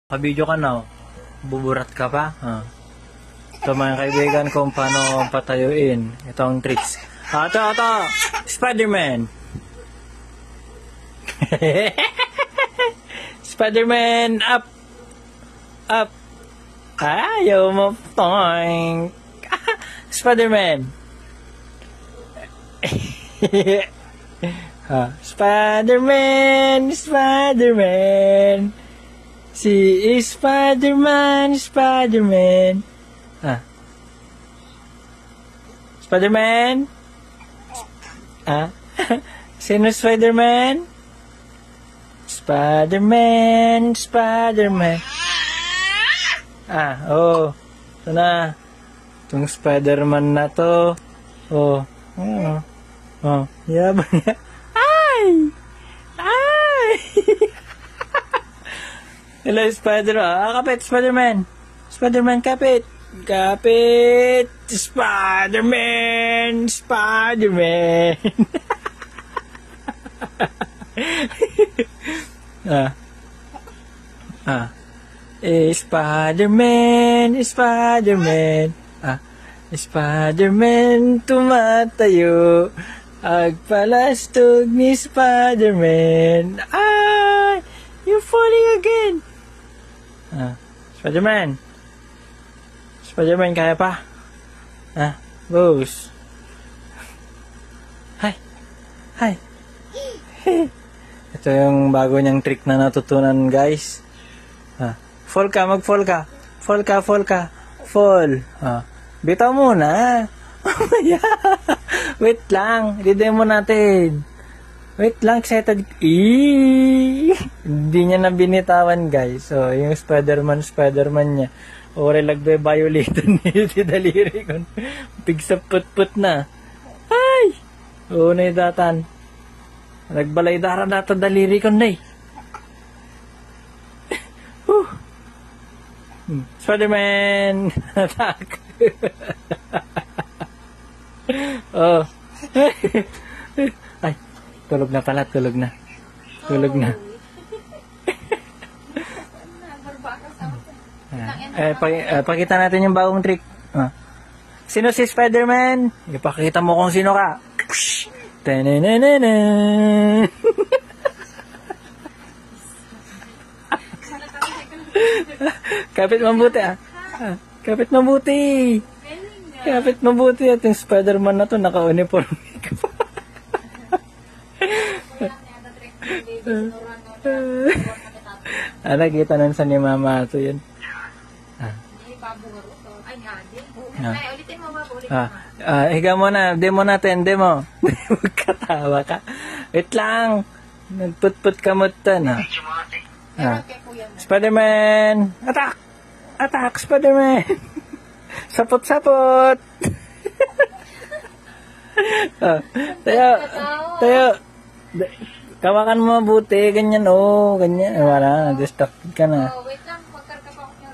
Kabidyo ka na, buburat ka pa. Ito mga kaibigan kung paano patayuin itong tricks. Ito, Spider-Man. Spider-Man, up. Ayaw mo, toink. Spider-Man. Spider-Man. Si Spider-Man. Spider-Man. Sino Spider-Man? Spider-Man. Ito na. Itong Spider-Man na to. Yabang niya. Ay! Hello, Spider-Man. Kapit, Spider-Man. Spider-Man, kapit. Spider-Man. Spider-Man. Spider-Man tumatayo. Agpalastog ni Spider-Man. Ay! You're falling again. Spider-Man, kaya pa? Boss. Hi. Ito yung bago niyang trick na natutunan, guys. Fall ka. Fall. Bitaw muna. Wait lang. I-demo natin. Wait lang, excited. Hindi niya na binitawan, guys. So, yung Spider-Man niya. Ore lagbe-violated niya si daliri ko. Pigsaput-put na. Ay! Oo na yung datan. Nagbalay dara data daliri ko na eh. Spider-Man! Attack! Ay, tulog na pala, tulog na. Pakita natin yung bagong trick. Sino si Spider-Man? Ipakita mo kung sino ka. Kapit mabuti Kapit mabuti at yung Spider-Man na to naka-uniform. Nakita nun sa ni Mama to yun. Higa mo na, demo natin. Magkatawa ka. Wait lang. Nagput-put ka mo tan. Spider-Man! Attack, Spider-Man! Sapot! Tayo. Kawakan mo mabuti, ganyan. Ganyan. Wala, distracted ka na. Wait lang, magkarga pa ako niya.